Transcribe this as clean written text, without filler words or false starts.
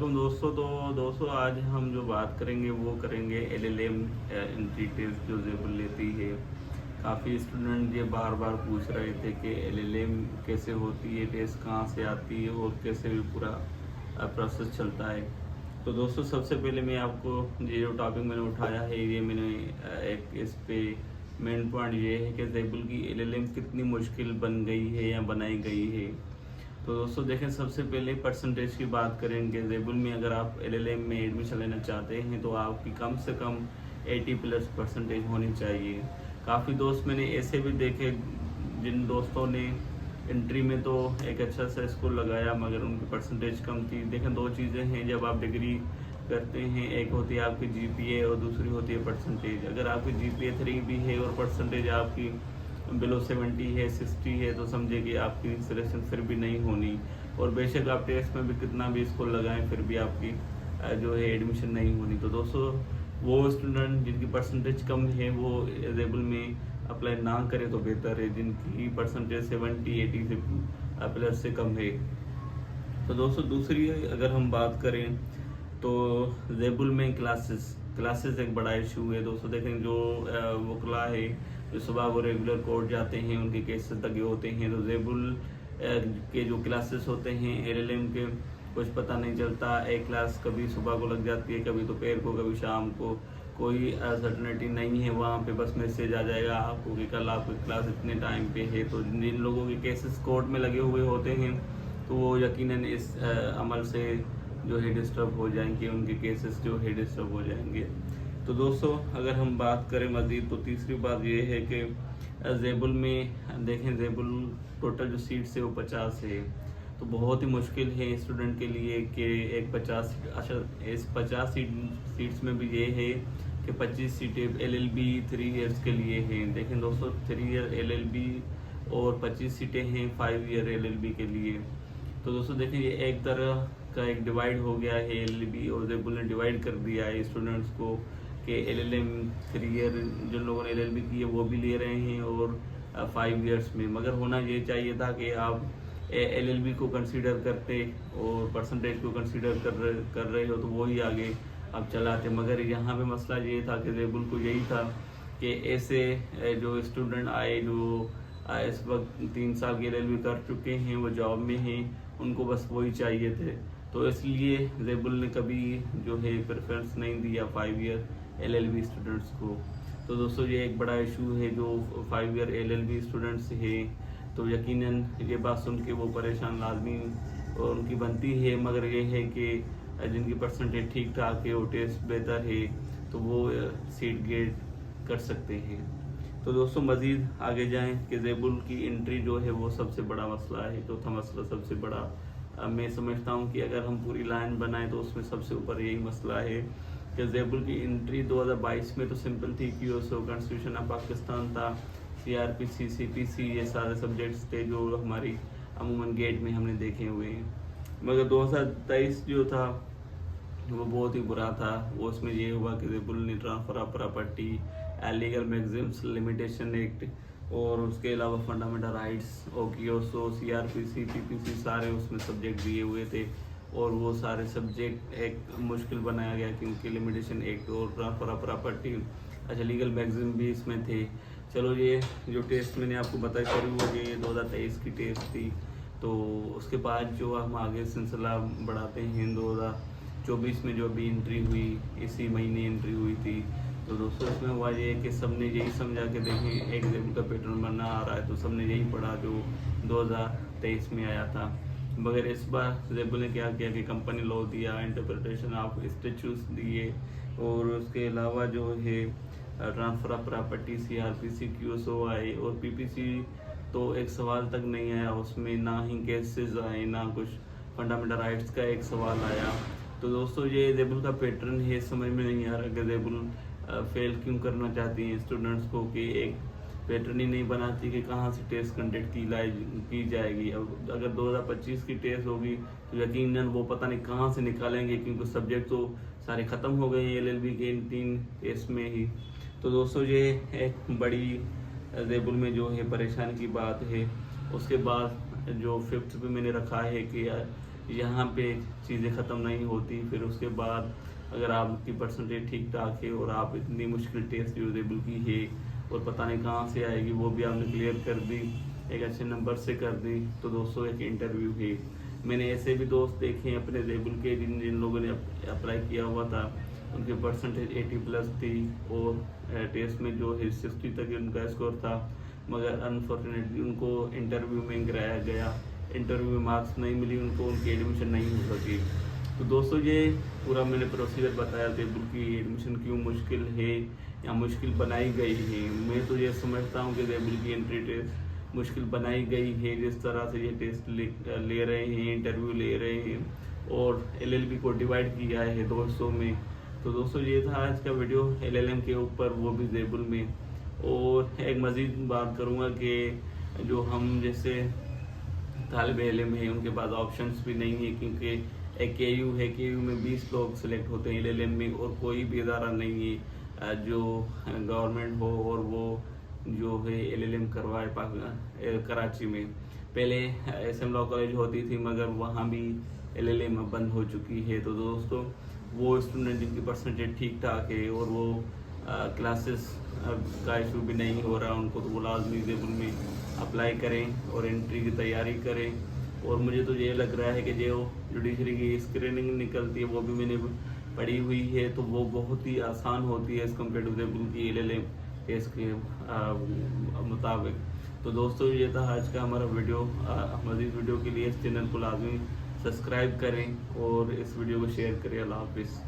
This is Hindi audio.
वालेकुम दोस्तों। तो दोस्तों आज हम जो बात करेंगे वो करेंगे एलएलएम एंट्री टेस्ट जो ज़ेबुल लेती है। काफ़ी स्टूडेंट ये बार बार पूछ रहे थे कि एलएलएम कैसे होती है, टेस्ट कहाँ से आती है और कैसे भी पूरा प्रोसेस चलता है। तो दोस्तों सबसे पहले मैं आपको ये जो टॉपिक मैंने उठाया है ये मैंने एक इस पे मेन पॉइंट ये है कि ज़ेबुल की एलएलएम कितनी मुश्किल बन गई है या बनाई गई है। तो दोस्तों देखें, सबसे पहले परसेंटेज की बात करेंगे। ज़ेबुल में अगर आप एलएलएम में एडमिशन लेना चाहते हैं तो आपकी कम से कम 80+ परसेंटेज होनी चाहिए। काफ़ी दोस्त मैंने ऐसे भी देखे जिन दोस्तों ने एंट्री में तो एक अच्छा सा स्कोर लगाया मगर उनकी परसेंटेज कम थी। देखें, दो चीज़ें हैं जब आप डिग्री करते हैं, एक होती है आपकी जीपीए और दूसरी होती है परसेंटेज। अगर आपकी जीपीए 3 भी है और परसेंटेज आपकी बिलो 70 है, 60 है, तो समझे कि आपकी सिलेक्शन फिर भी नहीं होनी। और बेशक आप टेस्ट में भी कितना भी स्कोर लगाएं फिर भी आपकी जो है एडमिशन नहीं होनी। तो दोस्तों वो स्टूडेंट जिनकी परसेंटेज कम है वो ज़ेबुल में अप्लाई ना करें तो बेहतर है, जिनकी परसेंटेज 70-80 से प्लस से कम है। तो दोस्तों दूसरी अगर हम बात करें तो ज़ेबुल में क्लासेस एक बड़ा इशू है। दोस्तों देखें, जो वकला है जो सुबह वो रेगुलर कोर्ट जाते हैं उनके केसेस लगे होते हैं। तो ज़ेबुल के जो क्लासेस होते हैं एलएलएम के, कुछ पता नहीं चलता। एक क्लास कभी सुबह को लग जाती है, कभी दोपहर को, कभी शाम को। कोई सर्टनिटी नहीं है वहाँ पे, बस मैसेज आ जाएगा आपको कि कल आपकी क्लास इतने टाइम पे है। तो जिन लोगों के केसेस कोर्ट में लगे हुए होते हैं तो वो यकीनन इस अमल से जो है डिस्टर्ब हो जाएंगे, उनके केसेस जो है डिस्टर्ब हो जाएंगे। तो दोस्तों अगर हम बात करें मज़ीद तो तीसरी बात ये है कि ज़ेबुल में देखें, ज़ेबुल टोटल जो सीट्स है वो 50 है। तो बहुत ही मुश्किल है स्टूडेंट के लिए कि एक 50 सीट्स में भी ये है कि 25 सीटें एलएलबी 3 इयर्स के लिए हैं। देखें दोस्तों, 3 ईयर एलएलबी और 25 सीटें हैं 5 ईयर एलएलबी के लिए। तो दोस्तों देखें, ये एक तरह का एक डिवाइड हो गया है एलएलबी, और ज़ेबुल ने डिवाइड कर दिया है स्टूडेंट्स को कि एलएलएम 3 ईयर जिन लोगों ने एलएलबी की है वो भी ले रहे हैं और 5 ईयर्स में। मगर होना ये चाहिए था कि आप एलएलबी को कंसीडर करते और परसेंटेज को कंसीडर कर रहे हो तो वो ही आगे आप चलाते। मगर यहाँ पे मसला ये था कि ज़ेबुल को यही था कि ऐसे जो स्टूडेंट आए जो इस वक्त 3 साल की एलएलबी कर चुके हैं, वो जॉब में हैं, उनको बस वही चाहिए थे। तो इसलिए ज़ेबुल ने कभी जो है प्रेफरेंस नहीं दिया 5 ईयर एलएलबी स्टूडेंट्स को। तो दोस्तों ये एक बड़ा इशू है जो 5 ईयर एलएलबी स्टूडेंट्स हैं। तो यकीनन ये बात सुन के वो परेशान लाजमी और उनकी बनती है। मगर ये है कि जिनकी परसेंटेज ठीक ठाक है और टेस्ट बेहतर है तो वो सीट गेट कर सकते हैं। तो दोस्तों मज़ीद आगे जाएं कि ज़ेबुल की एंट्री जो है वो सबसे बड़ा मसला है। चौथा मसला सबसे बड़ा मैं समझता हूँ कि अगर हम पूरी लाइन बनाएं तो उसमें सबसे ऊपर यही मसला है कि ज़ेबुल की एंट्री 2022 में तो सिंपल थी कि उसको कॉन्स्टिट्यूशन ऑफ पाकिस्तान था, सीआरपीसी, सीपीसी, ये सारे सब्जेक्ट्स थे जो हमारी अमूमन गेट में हमने देखे हुए हैं। मगर 2023 जो था वो बहुत ही बुरा था। वो उसमें ये हुआ कि ज़ेबुल ने transfer of property, legal maxims limitation act और उसके अलावा फंडामेंटल राइट्स, ओकियोसो, सीआरपीसी, पीपीसी सारे उसमें सब्जेक्ट दिए हुए थे। और वो सारे सब्जेक्ट एक मुश्किल बनाया गया क्योंकि लिमिटेशन एक्ट और ट्रांसफ़र ऑफ प्रॉपर्टी, अच्छा लीगल मैगजीम भी इसमें थे। चलो ये जो टेस्ट मैंने आपको बताया शुरू हो गई, ये 2023 की टेस्ट थी। तो उसके बाद जो हम आगे सिलसिला बढ़ाते हैं 2024 में जो अभी एंट्री हुई, इसी महीने एंट्री हुई थी। तो दोस्तों इसमें हुआ ये कि सबने यही समझा कि देखें एक ज़ेबुल का पैटर्न बनना आ रहा है, तो सबने यही पढ़ा जो 2023 में आया था। मगर इस बार ज़ेबुल ने क्या किया कि कंपनी लॉ दिया, इंटरप्रिटेशन ऑफ स्टैट्यूट्स दिए और उसके अलावा जो है ट्रांसफ़र ऑफ प्रॉपर्टी, सीआरपीसी, क्यूएसओ आए और पीपीसी तो एक सवाल तक नहीं आया उसमें, ना ही केसेस आए, ना कुछ फंडामेंटल राइट्स का एक सवाल आया। तो दोस्तों ये ज़ेबुल का पैटर्न है, समझ में नहीं आ रहा कि ज़ेबुल फेल क्यों करना चाहती हैं स्टूडेंट्स को, कि एक पैटर्न ही नहीं बनाती कि कहाँ से टेस्ट कंडक्ट की जाएगी। अब अगर 2025 की टेस्ट होगी तो यकीनन वो पता नहीं कहाँ से निकालेंगे क्योंकि सब्जेक्ट तो सारे ख़त्म हो गए हैं एलएलबी के इन 3 टेस्ट में ही। तो दोस्तों ये एक बड़ी ज़ेबुल में जो है परेशानी की बात है। उसके बाद जो 5th पे मैंने रखा है कि यहाँ पे चीज़ें ख़त्म नहीं होती। फिर उसके बाद अगर आपकी परसेंटेज ठीक ठाक है और आप इतनी मुश्किल टेस्ट जो टेबल की है और पता नहीं कहाँ से आएगी वो भी आपने क्लियर कर दी, एक अच्छे नंबर से कर दी, तो दोस्तों एक इंटरव्यू है। मैंने ऐसे भी दोस्त देखे हैं अपने टेबल के जिन जिन लोगों ने अप्लाई किया हुआ था, उनकी परसेंटेज 80+ थी और टेस्ट में जो है 60 तक उनका स्कोर था, मगर अनफॉर्चुनेटली उनको इंटरव्यू में गिराया गया, इंटरव्यू में मार्क्स नहीं मिली उनको, उनकी एडमिशन नहीं हो सकी। तो दोस्तों ये पूरा मैंने प्रोसीजर बताया टेबल की एडमिशन क्यों मुश्किल है या मुश्किल बनाई गई है। मैं तो ये समझता हूँ कि टेबल की एंट्री टेस्ट मुश्किल बनाई गई है, जिस तरह से ये टेस्ट ले रहे हैं, इंटरव्यू ले रहे हैं और एलएलबी को डिवाइड किया है 2 हिस्सों में। तो दोस्तों ये था आज का वीडियो एलएलएम के ऊपर, वो भी टेबल में। और एक मज़ीद बात करूँगा कि जो हम जैसे तालिब इल्म है उनके पास ऑप्शंस भी नहीं है, क्योंकि एक KU है, KU में 20 लोग सेलेक्ट होते हैं LLM में, और कोई भी इदारा नहीं है जो गवर्नमेंट हो और वो जो है LLM करवाए कराची में। पहले SM लॉ कॉलेज होती थी मगर वहाँ भी LLM बंद हो चुकी है। तो दोस्तों वो स्टूडेंट जिनकी परसेंटेज ठीक ठाक है और वो क्लासेस का इशू भी नहीं हो रहा उनको, तो वो लाजमी टेबल में अप्लाई करें और एंट्री की तैयारी करें। और मुझे तो ये लग रहा है कि जो जुडिशरी की स्क्रीनिंग निकलती है वो भी मैंने पढ़ी हुई है, तो वो बहुत ही आसान होती है एज़ कम्पेयर टू टेबल की LLM टेस्ट के मुताबिक। तो दोस्तों ये था आज का हमारा वीडियो। मज़ीद वीडियो के लिए इस चैनल को लाजमी सब्सक्राइब करें और इस वीडियो को शेयर करें। अल्लाह हाफिज़।